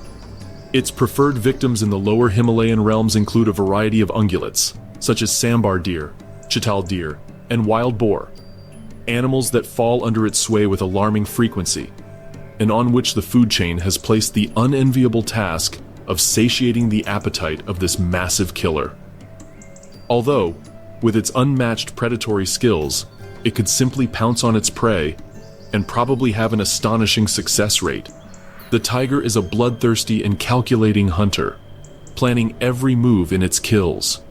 Its preferred victims in the lower Himalayan realms include a variety of ungulates, such as sambar deer, chital deer, and wild boar, animals that fall under its sway with alarming frequency, and on which the food chain has placed the unenviable task of satiating the appetite of this massive killer. Although, with its unmatched predatory skills, it could simply pounce on its prey and probably have an astonishing success rate, the tiger is a bloodthirsty and calculating hunter, planning every move in its kills.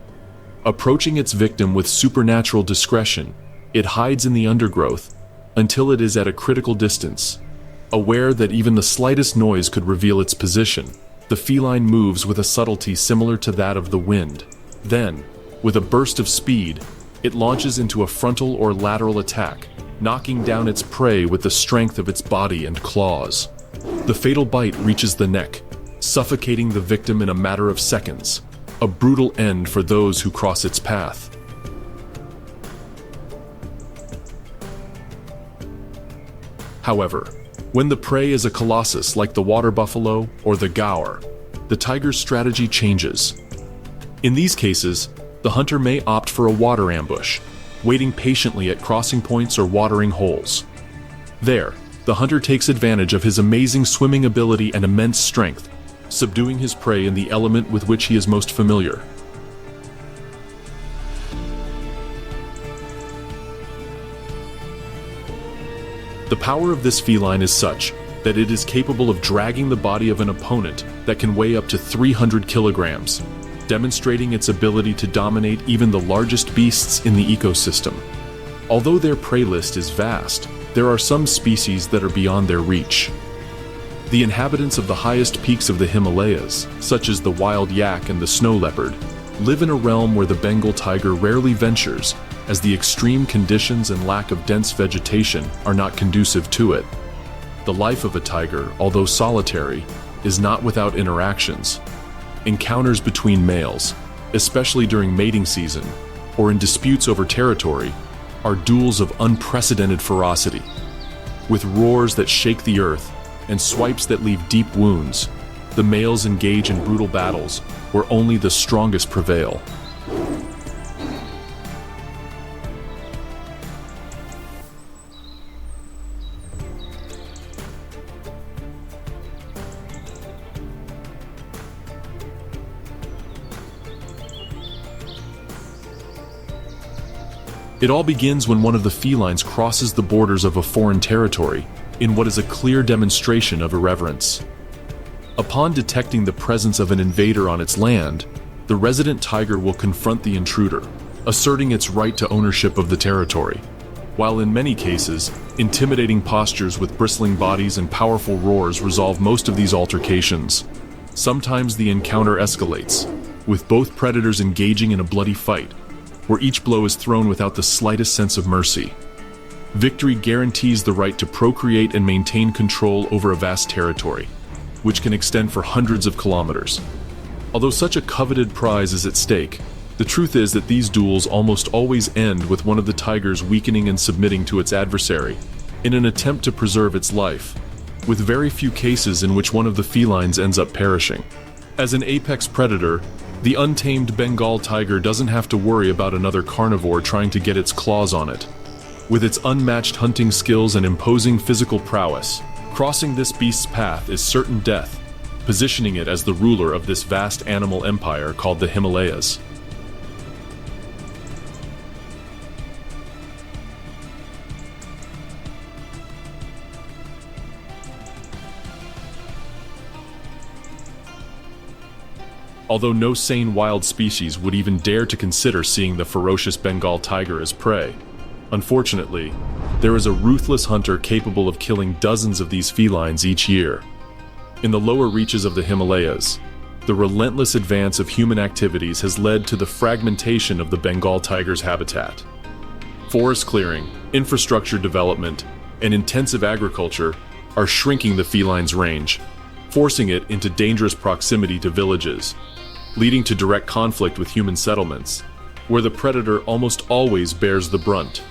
Approaching its victim with supernatural discretion, It hides in the undergrowth until it is at a critical distance. Aware that even the slightest noise could reveal its position, the feline moves with a subtlety similar to that of the wind. Then, with a burst of speed, it launches into a frontal or lateral attack, knocking down its prey with the strength of its body and claws. The fatal bite reaches the neck, suffocating the victim in a matter of seconds, a brutal end for those who cross its path. However, when the prey is a colossus like the water buffalo or the gaur, the tiger's strategy changes. In these cases, the hunter may opt for a water ambush, waiting patiently at crossing points or watering holes. There, the hunter takes advantage of his amazing swimming ability and immense strength, subduing his prey in the element with which he is most familiar. The power of this feline is such that it is capable of dragging the body of an opponent that can weigh up to 300 kilograms, demonstrating its ability to dominate even the largest beasts in the ecosystem. Although their prey list is vast, there are some species that are beyond their reach. The inhabitants of the highest peaks of the Himalayas, such as the wild yak and the snow leopard, live in a realm where the Bengal tiger rarely ventures, as the extreme conditions and lack of dense vegetation are not conducive to it. The life of a tiger, although solitary, is not without interactions. Encounters between males, especially during mating season, or in disputes over territory, are duels of unprecedented ferocity. With roars that shake the earth and swipes that leave deep wounds, the males engage in brutal battles where only the strongest prevail. It all begins when one of the felines crosses the borders of a foreign territory in what is a clear demonstration of irreverence. Upon detecting the presence of an invader on its land, the resident tiger will confront the intruder, asserting its right to ownership of the territory, while in many cases, intimidating postures with bristling bodies and powerful roars resolve most of these altercations. Sometimes the encounter escalates, with both predators engaging in a bloody fight, where each blow is thrown without the slightest sense of mercy. Victory guarantees the right to procreate and maintain control over a vast territory, which can extend for hundreds of kilometers. Although such a coveted prize is at stake, the truth is that these duels almost always end with one of the tigers weakening and submitting to its adversary, in an attempt to preserve its life, with very few cases in which one of the felines ends up perishing. As an apex predator, the untamed Bengal tiger doesn't have to worry about another carnivore trying to get its claws on it. With its unmatched hunting skills and imposing physical prowess, crossing this beast's path is certain death, positioning it as the ruler of this vast animal empire called the Himalayas. Although no sane wild species would even dare to consider seeing the ferocious Bengal tiger as prey, unfortunately, there is a ruthless hunter capable of killing dozens of these felines each year. In the lower reaches of the Himalayas, the relentless advance of human activities has led to the fragmentation of the Bengal tiger's habitat. Forest clearing, infrastructure development, and intensive agriculture are shrinking the feline's range, forcing it into dangerous proximity to villages, leading to direct conflict with human settlements, where the predator almost always bears the brunt.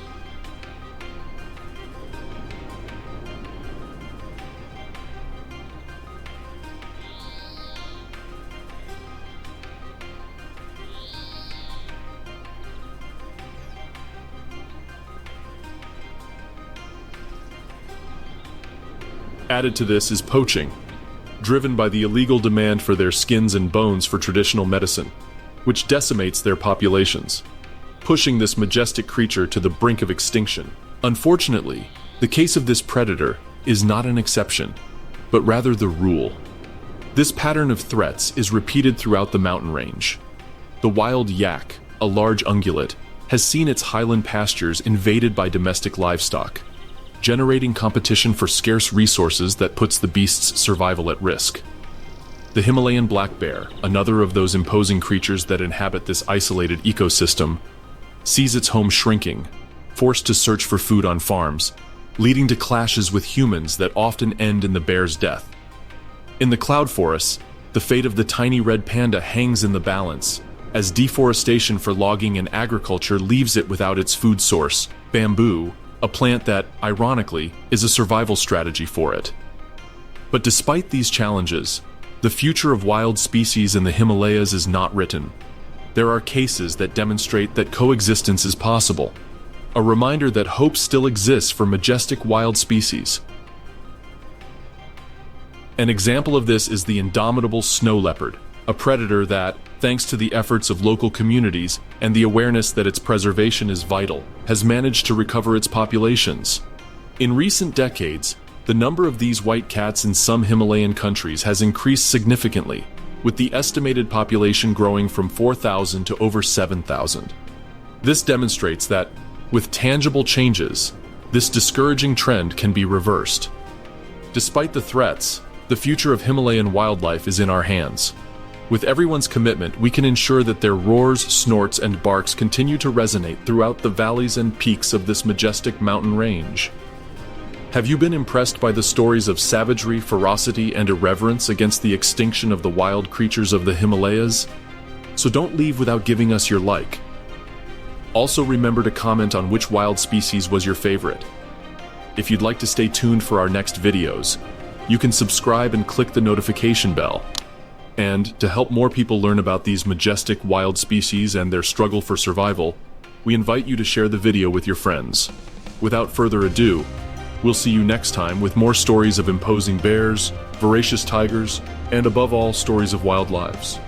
Added to this is poaching, driven by the illegal demand for their skins and bones for traditional medicine, which decimates their populations, pushing this majestic creature to the brink of extinction. Unfortunately, the case of this predator is not an exception, but rather the rule. This pattern of threats is repeated throughout the mountain range. The wild yak, a large ungulate, has seen its highland pastures invaded by domestic livestock, generating competition for scarce resources that puts the beast's survival at risk. The Himalayan black bear, another of those imposing creatures that inhabit this isolated ecosystem, sees its home shrinking, forced to search for food on farms, leading to clashes with humans that often end in the bear's death. In the cloud forests, the fate of the tiny red panda hangs in the balance, as deforestation for logging and agriculture leaves it without its food source, bamboo, a plant that, ironically, is a survival strategy for it. But despite these challenges, the future of wild species in the Himalayas is not written. There are cases that demonstrate that coexistence is possible, a reminder that hope still exists for majestic wild species. An example of this is the indomitable snow leopard, a predator that, thanks to the efforts of local communities and the awareness that its preservation is vital, has managed to recover its populations. In recent decades, the number of these white cats in some Himalayan countries has increased significantly, with the estimated population growing from 4,000 to over 7,000. This demonstrates that, with tangible changes, this discouraging trend can be reversed. Despite the threats, the future of Himalayan wildlife is in our hands. With everyone's commitment, we can ensure that their roars, snorts, and barks continue to resonate throughout the valleys and peaks of this majestic mountain range. Have you been impressed by the stories of savagery, ferocity, and irreverence against the extinction of the wild creatures of the Himalayas? So don't leave without giving us your like. Also remember to comment on which wild species was your favorite. If you'd like to stay tuned for our next videos, you can subscribe and click the notification bell. And to help more people learn about these majestic wild species and their struggle for survival, we invite you to share the video with your friends. Without further ado, we'll see you next time with more stories of imposing bears, voracious tigers, and above all, stories of wild lives.